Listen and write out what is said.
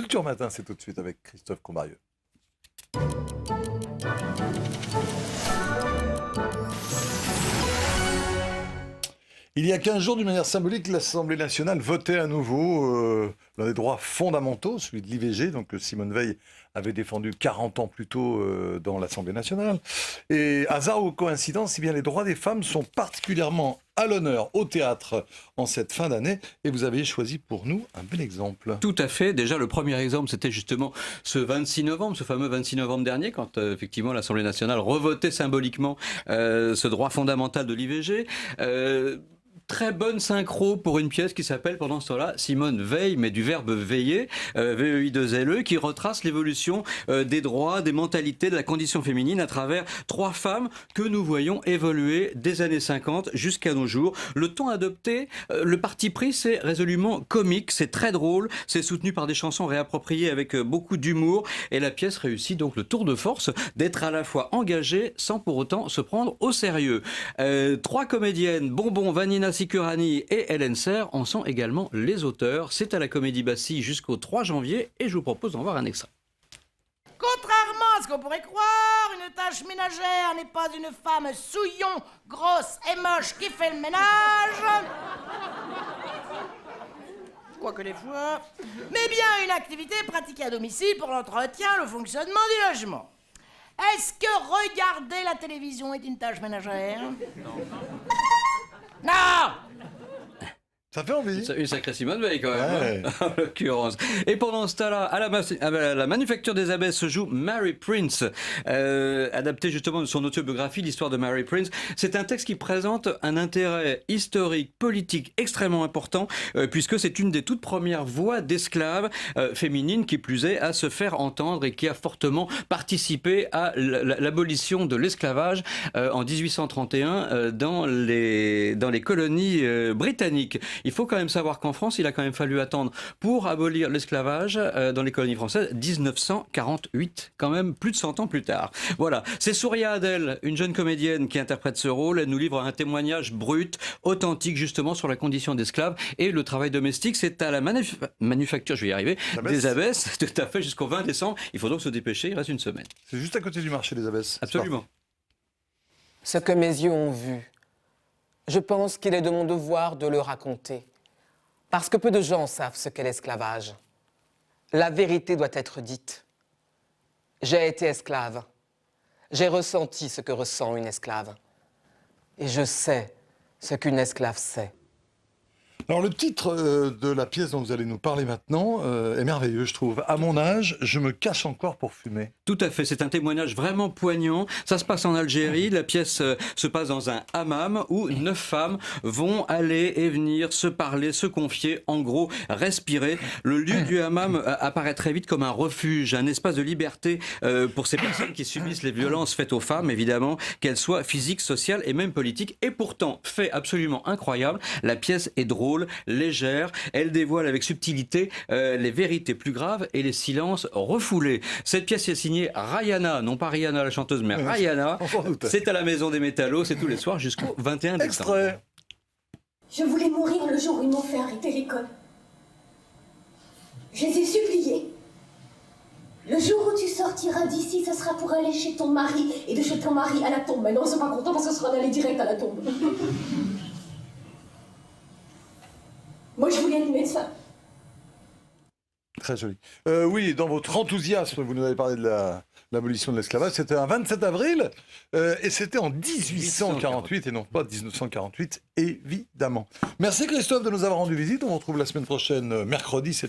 Culture Matin, c'est tout de suite avec Christophe Combarieux. Il y a 15 jours, d'une manière symbolique, l'Assemblée nationale votait à nouveau l'un des droits fondamentaux, celui de l'IVG, donc que Simone Veil avait défendu 40 ans plus tôt dans l'Assemblée nationale. Et hasard ou coïncidence, eh bien, les droits des femmes sont particulièrement à l'honneur au théâtre en cette fin d'année. Et vous avez choisi pour nous un bel exemple. Tout à fait. Déjà, le premier exemple, c'était justement ce 26 novembre, ce fameux 26 novembre dernier, quand effectivement l'Assemblée nationale revotait symboliquement ce droit fondamental de l'IVG. Très bonne synchro pour une pièce qui s'appelle pendant ce temps-là Simone Veille, mais du verbe veiller, V-E-I-2-L-E, qui retrace l'évolution des droits, des mentalités, de la condition féminine à travers 3 femmes que nous voyons évoluer des années 50 jusqu'à nos jours. Le ton adopté, le parti pris, c'est résolument comique, c'est très drôle, c'est soutenu par des chansons réappropriées avec beaucoup d'humour, et la pièce réussit donc le tour de force d'être à la fois engagée sans pour autant se prendre au sérieux. 3 comédiennes, Bonbon, Vanina Sicurani et Hélène Serre en sont également les auteurs. C'est à la Comédie Bastille jusqu'au 3 janvier et je vous propose d'en voir un extrait. Contrairement à ce qu'on pourrait croire, une tâche ménagère n'est pas une femme souillon, grosse et moche qui fait le ménage. Quoique des fois. Mais bien une activité pratiquée à domicile pour l'entretien, le fonctionnement du logement. Est-ce que regarder la télévision est une tâche ménagère? Non! Ça fait envie. Une sacrée Simone Veil quand même, Ouais. hein, en l'occurrence. Et pendant ce temps-là, à la Manufacture des Abbesses se joue Mary Prince, adapté justement de son autobiographie, l'histoire de Mary Prince. C'est un texte qui présente un intérêt historique, politique extrêmement important, puisque c'est une des toutes premières voix d'esclaves féminines, qui plus est, à se faire entendre et qui a fortement participé à l'abolition de l'esclavage en 1831 dans les colonies britanniques. Il faut quand même savoir qu'en France, il a quand même fallu attendre pour abolir l'esclavage dans les colonies françaises 1948, quand même plus de 100 ans plus tard. Voilà, c'est Souria Adel, une jeune comédienne qui interprète ce rôle. Elle nous livre un témoignage brut, authentique justement sur la condition d'esclave et le travail domestique. C'est à la Manufacture, je vais y arriver, des Abbesses, tout à fait, jusqu'au 20 décembre. Il faut donc se dépêcher, il reste une semaine. C'est juste à côté du marché des Abbesses. Absolument. Ce que mes yeux ont vu, je pense qu'il est de mon devoir de le raconter. Parce que peu de gens savent ce qu'est l'esclavage. La vérité doit être dite. J'ai été esclave. J'ai ressenti ce que ressent une esclave. Et je sais ce qu'une esclave sait. Alors le titre de la pièce dont vous allez nous parler maintenant est merveilleux, je trouve. À mon âge, je me cache encore pour fumer. Tout à fait, c'est un témoignage vraiment poignant. Ça se passe en Algérie, la pièce se passe dans un hammam où 9 femmes vont aller et venir, se parler, se confier, en gros respirer. Le lieu du hammam apparaît très vite comme un refuge, un espace de liberté pour ces personnes qui subissent les violences faites aux femmes, évidemment, qu'elles soient physiques, sociales et même politiques. Et pourtant, fait absolument incroyable, la pièce est drôle, légère, elle dévoile avec subtilité les vérités plus graves et les silences refoulés. Cette pièce est signée Rayana, non pas Rihanna la chanteuse, mais Rayana. C'est à la Maison des Métallos, c'est tous les soirs jusqu'au 21 décembre. Extrait. Je voulais mourir le jour où ils m'ont fait arrêter l'école. Je les ai suppliés. Le jour où tu sortiras d'ici, ce sera pour aller chez ton mari et de chez ton mari à la tombe. Mais non, ils sont pas contents parce que ce sera d'aller direct à la tombe. Moi, je voulais être médecin. Très joli. Oui, dans votre enthousiasme, vous nous avez parlé de l'abolition de l'esclavage. C'était un 27 avril et c'était en 1848 et non pas 1948, évidemment. Merci Christophe de nous avoir rendu visite. On vous retrouve la semaine prochaine, mercredi cette fois.